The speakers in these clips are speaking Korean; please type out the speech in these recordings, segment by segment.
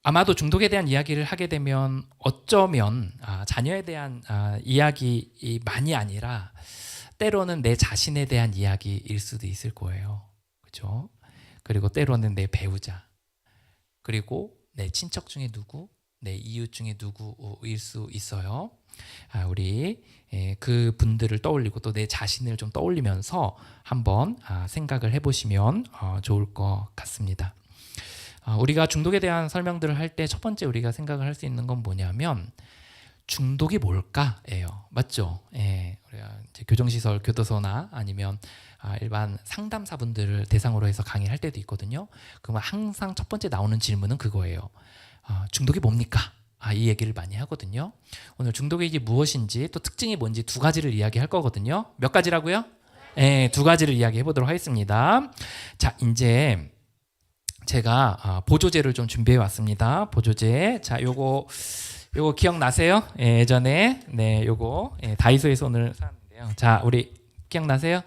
아마도 중독에 대한 이야기를 하게 되면 어쩌면 자녀에 대한 이야기만이 아니라 때로는 내 자신에 대한 이야기일 수도 있을 거예요. 그렇죠? 그리고 때로는 내 배우자, 그리고 내 친척 중에 누구, 내 이웃 중에 누구일 수 있어요. 우리 그 분들을 떠올리고 또 내 자신을 좀 떠올리면서 한번 생각을 해보시면 좋을 것 같습니다. 우리가 중독에 대한 설명들을 할 때 첫 번째 우리가 생각을 할 수 있는 건 뭐냐면 중독이 뭘까예요. 맞죠? 우리가 이제 교정시설, 교도소나 아니면 일반 상담사분들을 대상으로 해서 강의를 할 때도 있거든요. 그러면 항상 첫 번째 나오는 질문은 그거예요. 중독이 뭡니까? 이 얘기를 많이 하거든요. 오늘 중독이 이게 무엇인지 또 특징이 뭔지 두 가지를 이야기할 거거든요. 몇 가지라고요? 두 가지를 이야기해 보도록 하겠습니다. 자, 이제 제가 보조제를 좀 준비해 왔습니다. 보조제. 자, 요거 기억나세요? 예전에 요거 다이소에서 오늘 샀는데요. 자, 우리 기억나세요?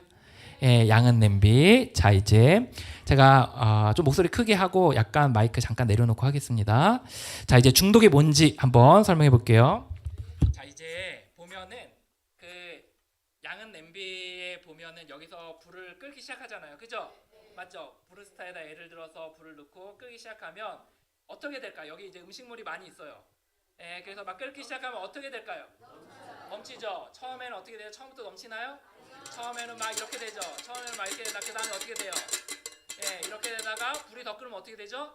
양은 냄비. 자, 이제 제가 좀 목소리 크게 하고 약간 마이크 잠깐 내려놓고 하겠습니다. 자, 이제 중독이 뭔지 한번 설명해 볼게요. 자, 이제 보면은 그 양은 냄비에 보면은 여기서 불을 끓기 시작하잖아요. 그죠? 맞죠? 브루스타에다 예를 들어서 불을 넣고 끓기 시작하면 어떻게 될까요? 여기 이제 음식물이 많이 있어요. 그래서 막 끓기 시작하면 어떻게 될까요? 넘치죠? 처음에는 어떻게 돼요? 처음부터 넘치나요? 처음에는 막 이렇게 되죠? 처음에는 막 이렇게 되다 그 다음에 어떻게 돼요? 이렇게 되다가 불이 더 끓으면 어떻게 되죠?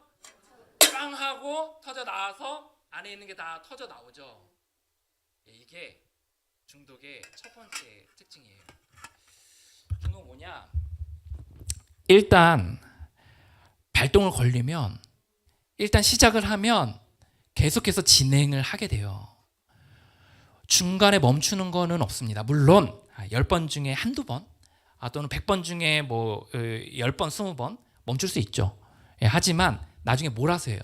빵 하고 터져 나와서 안에 있는 게 다 터져 나오죠. 이게 중독의 첫 번째 특징이에요. 중독 뭐냐? 일단 발동을 걸리면 일단 시작을 하면 계속해서 진행을 하게 돼요. 중간에 멈추는 거는 없습니다. 물론 10번 중에 한두 번 또는 100번 중에 뭐 10번, 20번 멈출 수 있죠. 하지만 나중에 몰아서 해요.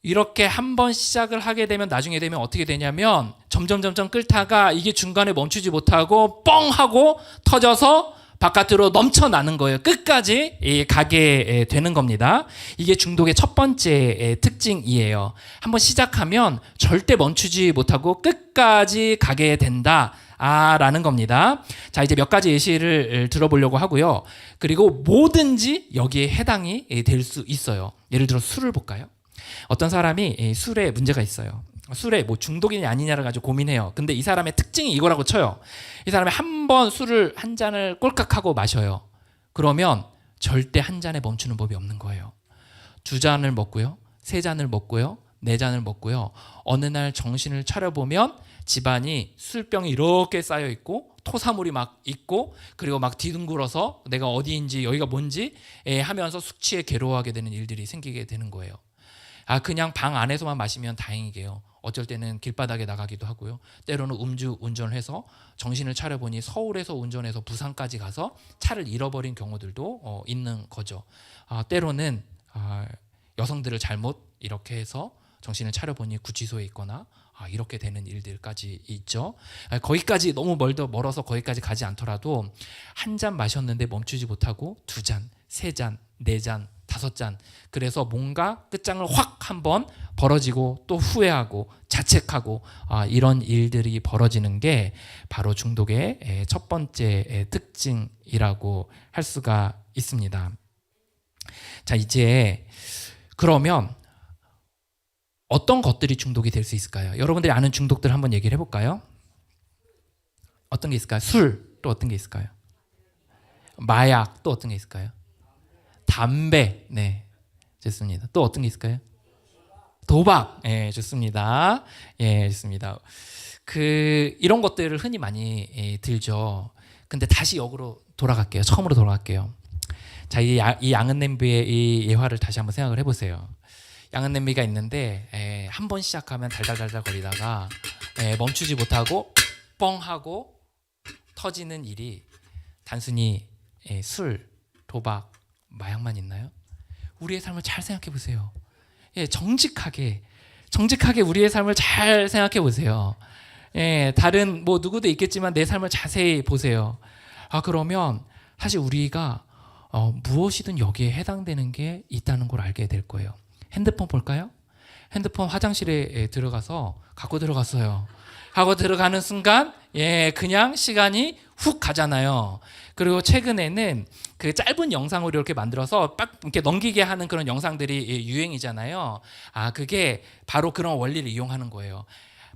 이렇게 한번 시작을 하게 되면 나중에 되면 어떻게 되냐면 점점 끓다가 이게 중간에 멈추지 못하고 뻥 하고 터져서 바깥으로 넘쳐나는 거예요. 끝까지 가게 되는 겁니다. 이게 중독의 첫 번째 특징이에요. 한번 시작하면 절대 멈추지 못하고 끝까지 가게 된다. 라는 겁니다. 자, 이제 몇 가지 예시를 들어보려고 하고요. 그리고 뭐든지 여기에 해당이 될 수 있어요. 예를 들어 술을 볼까요? 어떤 사람이 술에 문제가 있어요. 술에 뭐 중독이냐 아니냐를 가지고 고민해요. 근데 이 사람의 특징이 이거라고 쳐요. 이 사람이 한 번 술을 한 잔을 꼴깍 하고 마셔요. 그러면 절대 한 잔에 멈추는 법이 없는 거예요. 2잔을 먹고요. 3잔을 먹고요. 4잔을 먹고요. 어느 날 정신을 차려보면 집안이 술병이 이렇게 쌓여 있고 토사물이 막 있고 그리고 막 뒤둥글어서 내가 어디인지 여기가 뭔지 하면서 숙취에 괴로워하게 되는 일들이 생기게 되는 거예요. 그냥 방 안에서만 마시면 다행이게요. 어쩔 때는 길바닥에 나가기도 하고요. 때로는 음주 운전을 해서 정신을 차려보니 서울에서 운전해서 부산까지 가서 차를 잃어버린 경우들도 있는 거죠. 때로는 여성들을 잘못 이렇게 해서 정신을 차려보니 구치소에 있거나 이렇게 되는 일들까지 있죠. 거기까지 너무 멀어서 거기까지 가지 않더라도 한 잔 마셨는데 멈추지 못하고 2잔, 3잔, 4잔, 5잔 그래서 뭔가 끝장을 확 한번 벌어지고 또 후회하고 자책하고 이런 일들이 벌어지는 게 바로 중독의 첫 번째 특징이라고 할 수가 있습니다. 자, 이제 그러면 어떤 것들이 중독이 될 수 있을까요? 여러분들이 아는 중독들 한번 얘기를 해볼까요? 어떤 게 있을까요? 술, 또 어떤 게 있을까요? 마약, 또 어떤 게 있을까요? 담배, 네, 좋습니다. 또 어떤 게 있을까요? 도박, 좋습니다. 좋습니다. 이런 것들을 흔히 많이 들죠. 근데 다시 역으로 돌아갈게요. 처음으로 돌아갈게요. 자, 이 양은 냄비의 이 예화를 다시 한번 생각을 해보세요. 양은 냄비가 있는데 한 번 시작하면 달달달달 거리다가 멈추지 못하고 뻥 하고 터지는 일이 단순히 술, 도박, 마약만 있나요? 우리의 삶을 잘 생각해 보세요. 정직하게 우리의 삶을 잘 생각해 보세요. 다른 뭐 누구도 있겠지만 내 삶을 자세히 보세요. 그러면 사실 우리가 무엇이든 여기에 해당되는 게 있다는 걸 알게 될 거예요. 핸드폰 볼까요? 핸드폰 화장실에 들어가서 갖고 들어갔어요. 하고 들어가는 순간 그냥 시간이 훅 가잖아요. 그리고 최근에는 그 짧은 영상으로 이렇게 만들어서 빡 이렇게 넘기게 하는 그런 영상들이 유행이잖아요. 그게 바로 그런 원리를 이용하는 거예요.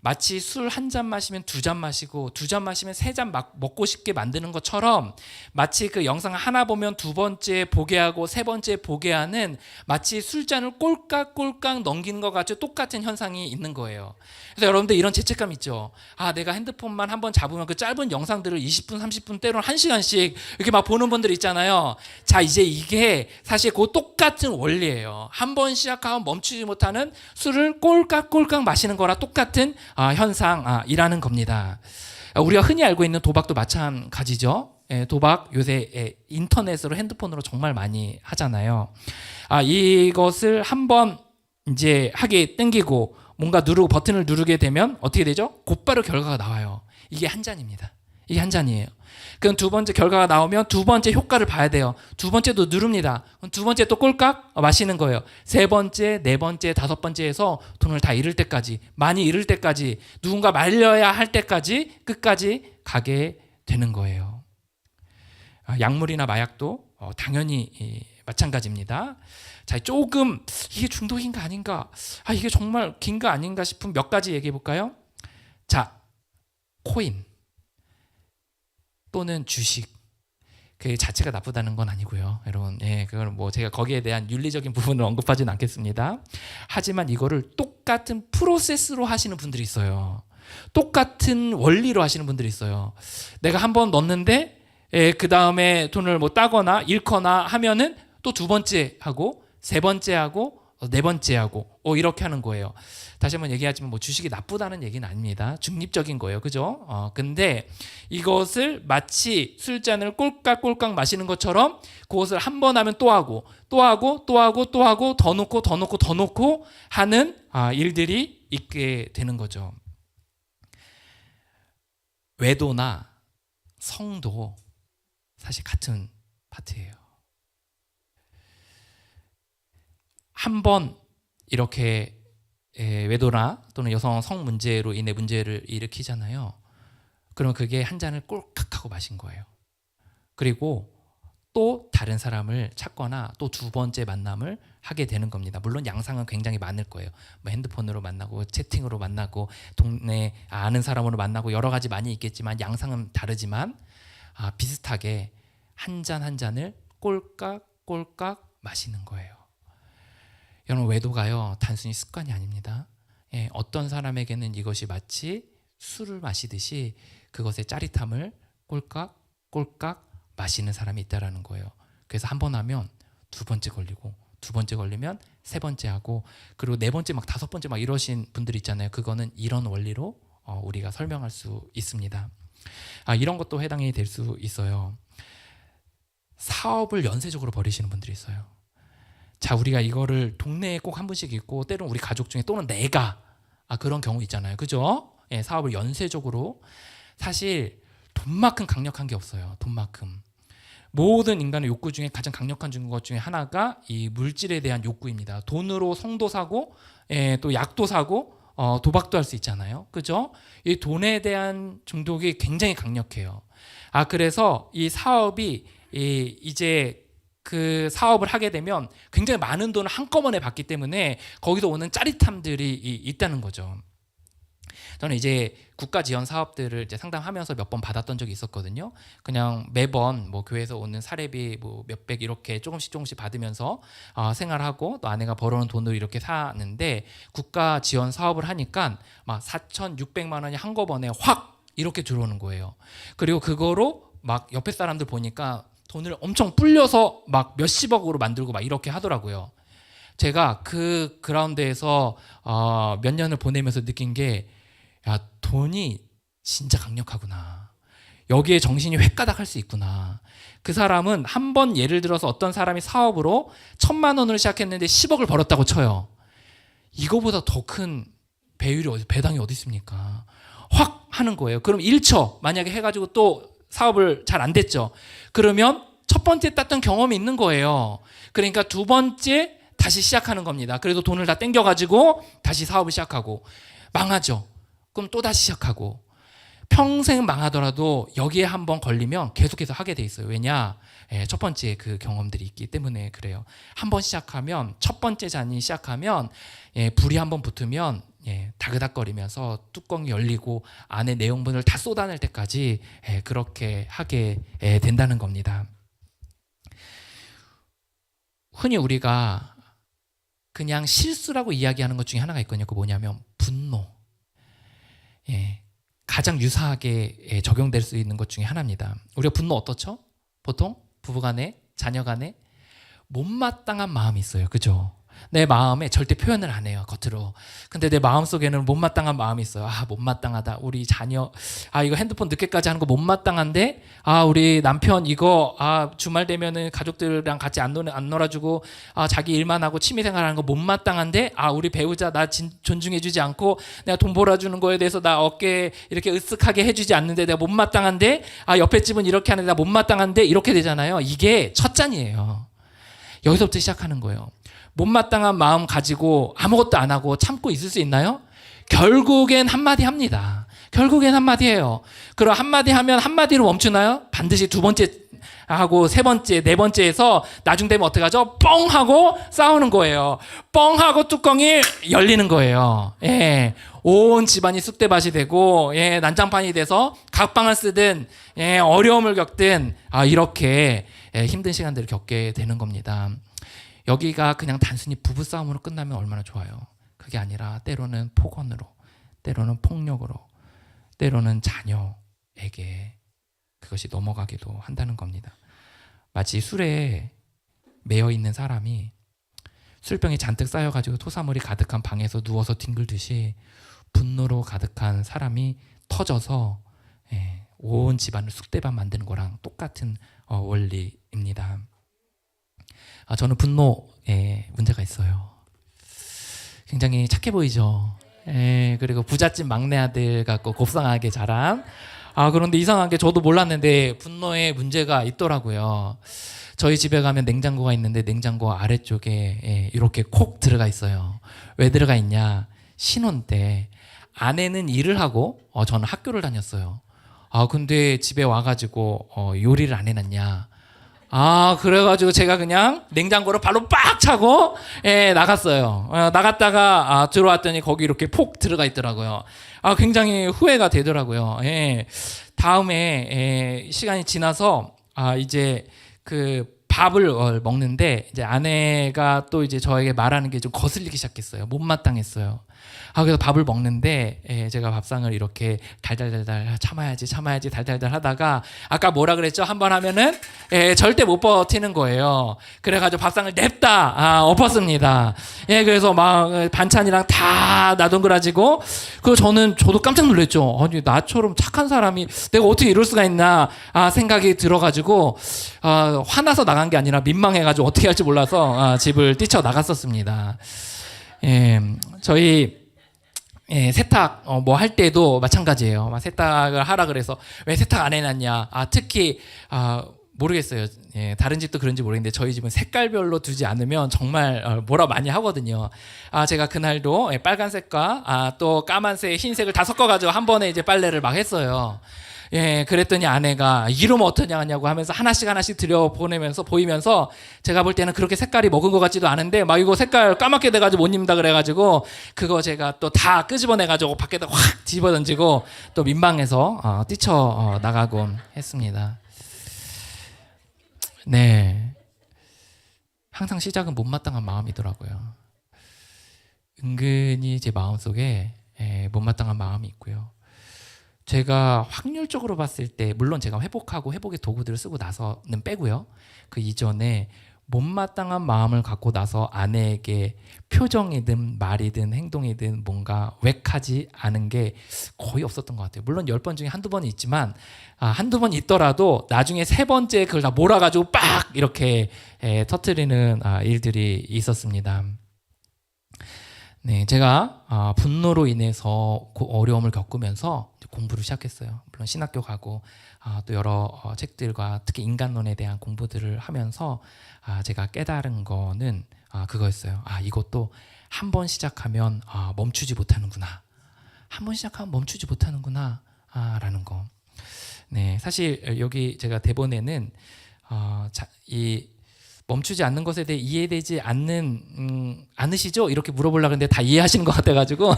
마치 술 한 잔 마시면 두 잔 마시고 두 잔 마시면 세 잔 막 먹고 싶게 만드는 것처럼, 마치 그 영상 하나 보면 두 번째 보게 하고 세 번째 보게 하는, 마치 술잔을 꼴깍꼴깍 넘기는 것 같이 똑같은 현상이 있는 거예요. 그래서 여러분들 이런 죄책감 있죠. 내가 핸드폰만 한번 잡으면 그 짧은 영상들을 20분 30분 때로는 1시간씩 이렇게 막 보는 분들 있잖아요. 자, 이제 이게 사실 그 똑같은 원리예요. 한 번 시작하면 멈추지 못하는 술을 꼴깍꼴깍 마시는 거랑 똑같은 현상이라는 겁니다. 우리가 흔히 알고 있는 도박도 마찬가지죠. 도박 요새 인터넷으로, 핸드폰으로 정말 많이 하잖아요. 이것을 한번 이제 하게 땡기고 뭔가 누르고 버튼을 누르게 되면 어떻게 되죠? 곧바로 결과가 나와요. 이게 한 잔입니다. 이게 한 잔이에요. 그럼 두 번째 결과가 나오면 두 번째 효과를 봐야 돼요. 두 번째도 누릅니다. 그럼 두 번째 또 꼴깍 마시는 거예요. 세 번째, 네 번째, 다섯 번째에서 돈을 다 잃을 때까지, 많이 잃을 때까지, 누군가 말려야 할 때까지 끝까지 가게 되는 거예요. 약물이나 마약도 당연히 마찬가지입니다. 자, 조금 이게 중독인가 아닌가, 이게 정말 긴가 아닌가 싶은 몇 가지 얘기해 볼까요? 자, 코인 또는 주식, 그 자체가 나쁘다는 건 아니고요, 여러분. 그걸 뭐 제가 거기에 대한 윤리적인 부분을 언급하지는 않겠습니다. 하지만 이거를 똑같은 프로세스로 하시는 분들이 있어요. 똑같은 원리로 하시는 분들이 있어요. 내가 한번 넣었는데 그 다음에 돈을 뭐 따거나 잃거나 하면은 또 두 번째 하고 세 번째 하고 네 번째 하고 이렇게 하는 거예요. 다시 한번 얘기하지만 뭐 주식이 나쁘다는 얘기는 아닙니다. 중립적인 거예요, 그죠? 근데 이것을 마치 술잔을 꼴깍꼴깍 마시는 것처럼 그것을 한 번 하면 또 하고 또 하고 또 하고 또 하고 더 넣고 더 넣고 더 넣고 하는 일들이 있게 되는 거죠. 외도나 성도 사실 같은 파트예요. 한번 이렇게 외도나 또는 여성 성 문제로 인해 문제를 일으키잖아요. 그러면 그게 한 잔을 꼴깍 하고 마신 거예요. 그리고 또 다른 사람을 찾거나 또 두 번째 만남을 하게 되는 겁니다. 물론 양상은 굉장히 많을 거예요. 뭐 핸드폰으로 만나고 채팅으로 만나고 동네 아는 사람으로 만나고 여러 가지 많이 있겠지만 양상은 다르지만 비슷하게 한 잔 한 잔을 꼴깍꼴깍 마시는 거예요. 여러분, 외도가요 단순히 습관이 아닙니다. 어떤 사람에게는 이것이 마치 술을 마시듯이 그것의 짜릿함을 꼴깍꼴깍 마시는 사람이 있다라는 거예요. 그래서 한 번 하면 두 번째 걸리고 두 번째 걸리면 세 번째 하고 그리고 네 번째 막 다섯 번째 막 이러신 분들 있잖아요. 그거는 이런 원리로 우리가 설명할 수 있습니다. 이런 것도 해당이 될 수 있어요. 사업을 연쇄적으로 벌이시는 분들이 있어요. 자, 우리가 이거를 동네에 꼭 한 분씩 있고 때로는 우리 가족 중에 또는 내가 그런 경우 있잖아요, 그죠? 사업을 연쇄적으로. 사실 돈만큼 강력한 게 없어요. 돈만큼. 모든 인간의 욕구 중에 가장 강력한 것 중에 하나가 이 물질에 대한 욕구입니다. 돈으로 성도 사고 또 약도 사고 도박도 할 수 있잖아요, 그죠? 이 돈에 대한 중독이 굉장히 강력해요. 그래서 이 사업이 이제 그 사업을 하게 되면 굉장히 많은 돈을 한꺼번에 받기 때문에 거기서 오는 짜릿함들이 있다는 거죠. 저는 이제 국가 지원 사업들을 이제 상담하면서 몇 번 받았던 적이 있었거든요. 그냥 매번 뭐 교회에서 오는 사례비 뭐 몇백 이렇게 조금씩 받으면서 생활하고 또 아내가 벌어온 돈으로 이렇게 사는데, 국가 지원 사업을 하니까 막 4,600만 원이 한꺼번에 확 이렇게 들어오는 거예요. 그리고 그거로 막 옆에 사람들 보니까 돈을 엄청 불려서 막 몇십억으로 만들고 막 이렇게 하더라고요. 제가 그 그라운드에서 몇 년을 보내면서 느낀 게, 야, 돈이 진짜 강력하구나. 여기에 정신이 횟가닥할 수 있구나. 그 사람은 한 번 예를 들어서 어떤 사람이 사업으로 1,000만 원으로 시작했는데 10억을 벌었다고 쳐요. 이거보다 더 큰 배당이 어디 있습니까? 확 하는 거예요. 그럼 1초 만약에 해가지고 또 사업을 잘 안 됐죠. 그러면 첫 번째 땄던 경험이 있는 거예요. 그러니까 두 번째 다시 시작하는 겁니다. 그래도 돈을 다 땡겨가지고 다시 사업을 시작하고 망하죠. 그럼 또 다시 시작하고 평생 망하더라도 여기에 한번 걸리면 계속해서 하게 돼 있어요. 왜냐? 첫 번째 그 경험들이 있기 때문에 그래요. 한번 시작하면 첫 번째 잔이 시작하면 불이 한번 붙으면 다그닥거리면서 뚜껑이 열리고 안에 내용분을 다 쏟아낼 때까지 그렇게 하게 된다는 겁니다. 흔히 우리가 그냥 실수라고 이야기하는 것 중에 하나가 있거든요. 그 뭐냐면 분노. 가장 유사하게 적용될 수 있는 것 중에 하나입니다. 우리가 분노 어떻죠? 보통 부부간에 자녀간에 못마땅한 마음이 있어요. 그죠? 내 마음에 절대 표현을 안 해요. 겉으로. 근데 내 마음속에는 못마땅한 마음이 있어요. 아, 못마땅하다. 우리 자녀 이거 핸드폰 늦게까지 하는 거 못마땅한데 우리 남편 이거 주말 되면은 가족들이랑 같이 안 놀아주고 자기 일만 하고 취미생활하는 거 못마땅한데 우리 배우자 나 존중해주지 않고 내가 돈 벌어주는 거에 대해서 나 어깨 이렇게 으쓱하게 해주지 않는데 내가 못마땅한데 옆에 집은 이렇게 하는데 나 못마땅한데 이렇게 되잖아요. 이게 첫 잔이에요. 여기서부터 시작하는 거예요. 못마땅한 마음 가지고 아무것도 안 하고 참고 있을 수 있나요? 결국엔 한마디 합니다. 결국엔 한마디 해요. 그럼 한마디 하면 한마디로 멈추나요? 반드시 두 번째 하고 세 번째, 네 번째에서 나중 되면 어떻게 하죠? 뻥 하고 싸우는 거예요. 뻥 하고 뚜껑이 열리는 거예요. 온 집안이 쑥대밭이 되고 난장판이 돼서 각방을 쓰든 어려움을 겪든 이렇게 힘든 시간들을 겪게 되는 겁니다. 여기가 그냥 단순히 부부싸움으로 끝나면 얼마나 좋아요. 그게 아니라 때로는 폭언으로, 때로는 폭력으로, 때로는 자녀에게 그것이 넘어가기도 한다는 겁니다. 마치 술에 매여 있는 사람이 술병이 잔뜩 쌓여가지고 토사물이 가득한 방에서 누워서 뒹굴듯이 분노로 가득한 사람이 터져서 온 집안을 쑥대밭 만드는 거랑 똑같은 원리입니다. 저는 분노에 문제가 있어요. 굉장히 착해 보이죠. 그리고 부잣집 막내 아들 같고 곱상하게 자란. 그런데 이상한 게 저도 몰랐는데 분노에 문제가 있더라고요. 저희 집에 가면 냉장고가 있는데 냉장고 아래쪽에 이렇게 콕 들어가 있어요. 왜 들어가 있냐? 신혼 때 아내는 일을 하고 저는 학교를 다녔어요. 근데 집에 와가지고 요리를 안 해놨냐? 그래가지고 제가 그냥 냉장고를 발로 빡 차고 나갔어요. 나갔다가 들어왔더니 거기 이렇게 폭 들어가 있더라고요. 굉장히 후회가 되더라고요. 다음에 시간이 지나서 이제 그 밥을 먹는데 이제 아내가 또 이제 저에게 말하는 게 좀 거슬리기 시작했어요. 못마땅했어요. 그래서 밥을 먹는데 제가 밥상을 이렇게 달달달달 참아야지 달달달 하다가 아까 뭐라 그랬죠? 한 번 하면은 절대 못 버티는 거예요. 그래가지고 밥상을 냅다 엎었습니다. 그래서 막 반찬이랑 다 나동그라지고 저도 깜짝 놀랐죠. 아니 나처럼 착한 사람이 내가 어떻게 이럴 수가 있나 생각이 들어가지고 화나서 나간 게 아니라 민망해가지고 어떻게 할지 몰라서 집을 뛰쳐 나갔었습니다. 저희 세탁 뭐 할 때도 마찬가지예요. 막 세탁을 하라 그래서 왜 세탁 안 해놨냐? 특히 모르겠어요. 다른 집도 그런지 모르겠는데 저희 집은 색깔별로 두지 않으면 정말 뭐라 많이 하거든요. 제가 그날도 빨간색과 또 까만색, 흰색을 다 섞어가지고 한 번에 이제 빨래를 막 했어요. 그랬더니 아내가 이러면 어떠냐고 하면서 하나씩 보이면서 제가 볼 때는 그렇게 색깔이 먹은 것 같지도 않은데 막 이거 색깔 까맣게 돼가지고 못 입는다 그래가지고 그거 제가 또 다 끄집어내가지고 밖에다 확 뒤집어 던지고 또 민망해서 뛰쳐 나가곤 했습니다. 항상 시작은 못마땅한 마음이더라고요. 은근히 제 마음속에 못마땅한 마음이 있고요. 제가 확률적으로 봤을 때 물론 제가 회복의 도구들을 쓰고 나서는 빼고요. 그 이전에 못마땅한 마음을 갖고 나서 아내에게 표정이든 말이든 행동이든 뭔가 외하지 않은 게 거의 없었던 것 같아요. 물론 10번 중에 한두 번이 있지만 한두 번 있더라도 나중에 세 번째 그걸 다 몰아가지고 빡 이렇게 터뜨리는 일들이 있었습니다. 네, 제가 분노로 인해서 어려움을 겪으면서 이제 공부를 시작했어요. 물론 신학교 가고 또 여러 책들과 특히 인간론에 대한 공부들을 하면서 제가 깨달은 거는 그거였어요. 이것도 한 번 시작하면 멈추지 못하는구나. 한 번 시작하면 멈추지 못하는구나 라는 거. 네, 사실 여기 제가 대본에는 이 멈추지 않는 것에 대해 이해되지 않으시죠? 이렇게 물어보려고 했는데 다 이해하시는 것 같아가지고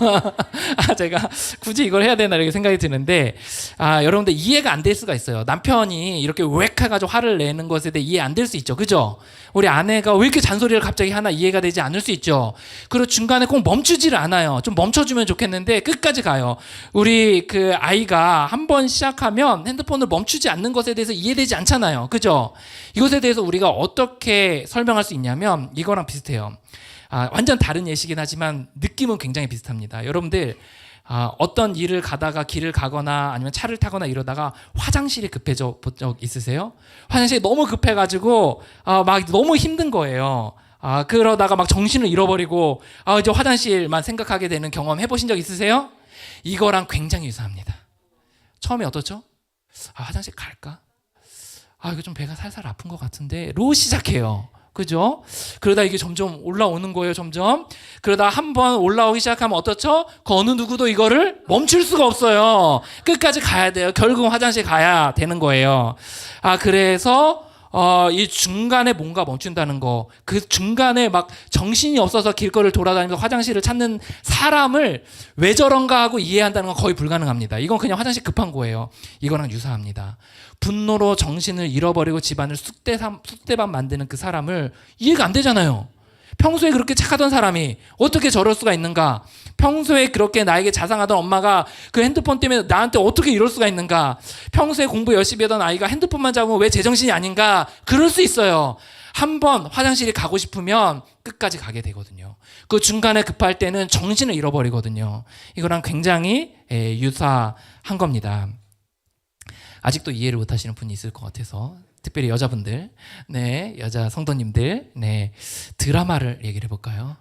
제가 굳이 이걸 해야 되나 이렇게 생각이 드는데 여러분들 이해가 안 될 수가 있어요. 남편이 이렇게 웩 해가지고 화를 내는 것에 대해 이해 안 될 수 있죠. 그죠? 우리 아내가 왜 이렇게 잔소리를 갑자기 하나 이해가 되지 않을 수 있죠. 그리고 중간에 꼭 멈추지를 않아요. 좀 멈춰주면 좋겠는데 끝까지 가요. 우리 그 아이가 한 번 시작하면 핸드폰을 멈추지 않는 것에 대해서 이해되지 않잖아요. 그죠? 이것에 대해서 우리가 어떻게 설명할 수 있냐면 이거랑 비슷해요. 완전 다른 예시긴 하지만 느낌은 굉장히 비슷합니다. 여러분들 어떤 일을 가다가 길을 가거나 아니면 차를 타거나 이러다가 화장실이 급해져 본 적 있으세요? 화장실이 너무 급해가지고 막 너무 힘든 거예요. 그러다가 막 정신을 잃어버리고 이제 화장실만 생각하게 되는 경험 해보신 적 있으세요? 이거랑 굉장히 유사합니다. 처음에 어떻죠? 화장실 갈까? 이거 좀 배가 살살 아픈 것 같은데 로 시작해요. 그죠? 그러다 이게 점점 올라오는 거예요. 점점. 그러다 한번 올라오기 시작하면 어떻죠? 그 어느 누구도 이거를 멈출 수가 없어요. 끝까지 가야 돼요. 결국은 화장실 가야 되는 거예요. 그래서 이 중간에 뭔가 멈춘다는 거, 그 중간에 막 정신이 없어서 길거리를 돌아다니면서 화장실을 찾는 사람을 왜 저런가 하고 이해한다는 건 거의 불가능합니다. 이건 그냥 화장실 급한 거예요. 이거랑 유사합니다. 분노로 정신을 잃어버리고 집안을 쑥대밭 만드는 그 사람을 이해가 안 되잖아요. 평소에 그렇게 착하던 사람이 어떻게 저럴 수가 있는가? 평소에 그렇게 나에게 자상하던 엄마가 그 핸드폰 때문에 나한테 어떻게 이럴 수가 있는가? 평소에 공부 열심히 하던 아이가 핸드폰만 잡으면 왜 제정신이 아닌가? 그럴 수 있어요. 한번 화장실에 가고 싶으면 끝까지 가게 되거든요. 그 중간에 급할 때는 정신을 잃어버리거든요. 이거랑 굉장히 유사한 겁니다. 아직도 이해를 못하시는 분이 있을 것 같아서 특별히 여자분들, 여자 성도님들, 드라마를 얘기를 해볼까요?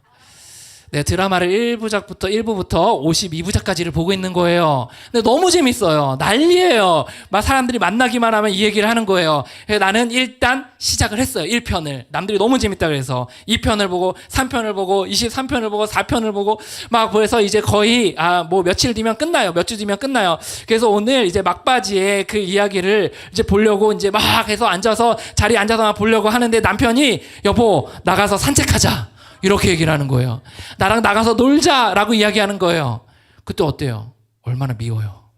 드라마를 1부부터 52부작까지를 보고 있는 거예요. 근데 너무 재밌어요. 난리예요. 막 사람들이 만나기만 하면 이 얘기를 하는 거예요. 그래서 나는 일단 시작을 했어요. 1편을. 남들이 너무 재밌다 그래서 2편을 보고 3편을 보고 23편을 보고 4편을 보고 막 그래서 이제 거의 뭐 며칠 뒤면 끝나요. 몇 주 뒤면 끝나요. 그래서 오늘 이제 막바지에 그 이야기를 이제 보려고 이제 막 해서 앉아서 자리에 앉아서 막 보려고 하는데 남편이 여보 나가서 산책하자. 이렇게 얘기를 하는 거예요. 나랑 나가서 놀자라고 이야기하는 거예요. 그때 어때요? 얼마나 미워요.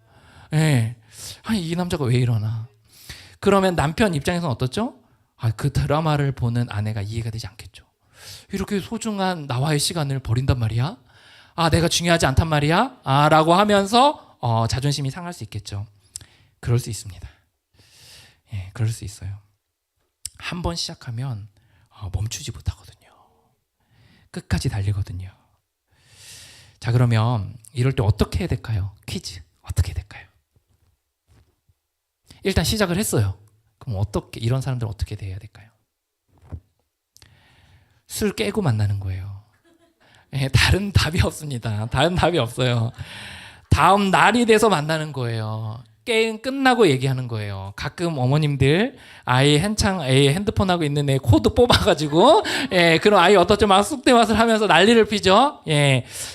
이 남자가 왜 이러나. 그러면 남편 입장에서는 어떻죠? 그 드라마를 보는 아내가 이해가 되지 않겠죠. 이렇게 소중한 나와의 시간을 버린단 말이야? 내가 중요하지 않단 말이야? 라고 하면서 자존심이 상할 수 있겠죠. 그럴 수 있습니다. 그럴 수 있어요. 한 번 시작하면 멈추지 못하거든요. 끝까지 달리거든요. 자, 그러면 이럴 때 어떻게 해야 될까요? 퀴즈. 어떻게 해야 될까요? 일단 시작을 했어요. 그럼 이런 사람들은 어떻게 돼야 될까요? 술 깨고 만나는 거예요. 다른 답이 없습니다. 다른 답이 없어요. 다음 날이 돼서 만나는 거예요. 게임 끝나고 얘기하는 거예요. 가끔 어머님들 아이 핸드폰 하고 있는 애 코드 뽑아가지고 그럼 아이 어떻죠? 막 쑥대밭을 하면서 난리를 피죠.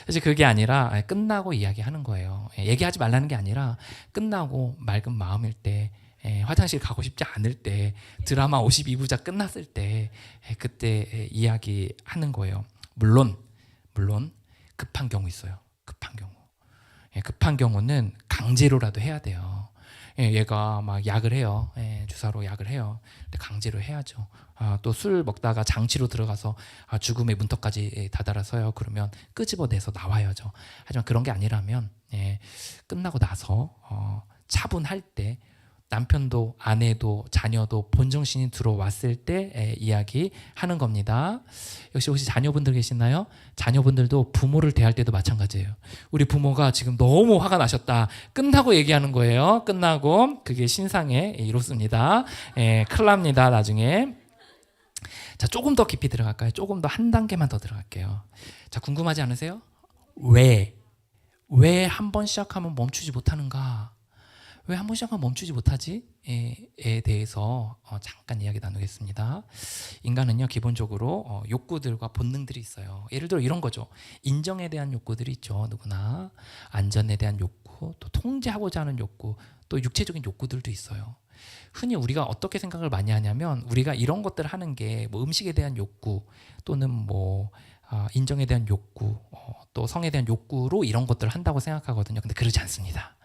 사실 그게 아니라 끝나고 이야기하는 거예요. 얘기하지 말라는 게 아니라 끝나고 맑은 마음일 때 화장실 가고 싶지 않을 때 드라마 52부작 끝났을 때 그때 이야기하는 거예요. 물론 급한 경우 있어요. 급한 경우. 급한 경우는 강제로라도 해야 돼요. 얘가 막 약을 해요. 주사로 약을 해요. 근데 강제로 해야죠. 또 술 먹다가 장치로 들어가서 죽음의 문턱까지 다다라서요. 그러면 끄집어내서 나와야죠. 하지만 그런 게 아니라면 끝나고 나서 차분할 때 남편도 아내도 자녀도 본정신이 들어왔을 때 이야기하는 겁니다. 역시 혹시 자녀분들 계시나요? 자녀분들도 부모를 대할 때도 마찬가지예요. 우리 부모가 지금 너무 화가 나셨다. 끝나고 얘기하는 거예요. 끝나고 그게 신상에 이롭습니다. 큰일 납니다. 나중에. 자, 조금 더 깊이 들어갈까요? 조금 더 한 단계만 더 들어갈게요. 자, 궁금하지 않으세요? 왜 한 번 시작하면 멈추지 못하는가? 왜 한 번 시작하면 멈추지 못하지? 에 대해서 잠깐 이야기 나누겠습니다. 인간은요, 기본적으로 욕구들과 본능들이 있어요. 예를 들어 이런 거죠. 인정에 대한 욕구들이 있죠. 누구나. 안전에 대한 욕구, 또 통제하고자 하는 욕구, 또 육체적인 욕구들도 있어요. 흔히 우리가 어떻게 생각을 많이 하냐면, 우리가 이런 것들을 하는 게 뭐 음식에 대한 욕구, 또는 뭐 인정에 대한 욕구, 또 성에 대한 욕구로 이런 것들을 한다고 생각하거든요. 근데 그러지 않습니다.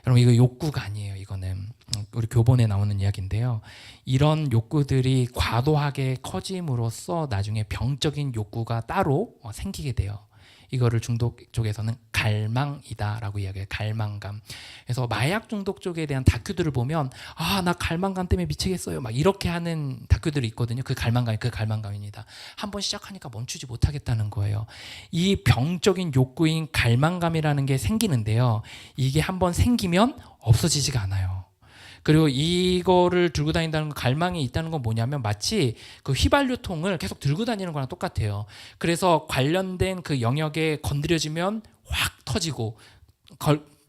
여러분, 이거 욕구가 아니에요. 이거는 우리 교본에 나오는 이야기인데요. 이런 욕구들이 과도하게 커짐으로써 나중에 병적인 욕구가 따로 생기게 돼요. 이거를 중독 쪽에서는 갈망이다라고 이야기해요. 갈망감. 그래서 마약 중독 쪽에 대한 다큐들을 보면 나 갈망감 때문에 미치겠어요, 막 이렇게 하는 다큐들이 있거든요. 그 갈망감입니다. 한번 시작하니까 멈추지 못하겠다는 거예요. 이 병적인 욕구인 갈망감이라는 게 생기는데요. 이게 한번 생기면 없어지지가 않아요. 그리고 이거를 들고 다닌다는 건, 갈망이 있다는 건 뭐냐면 마치 그 휘발유통을 계속 들고 다니는 거랑 똑같아요. 그래서 관련된 그 영역에 건드려지면 확 터지고,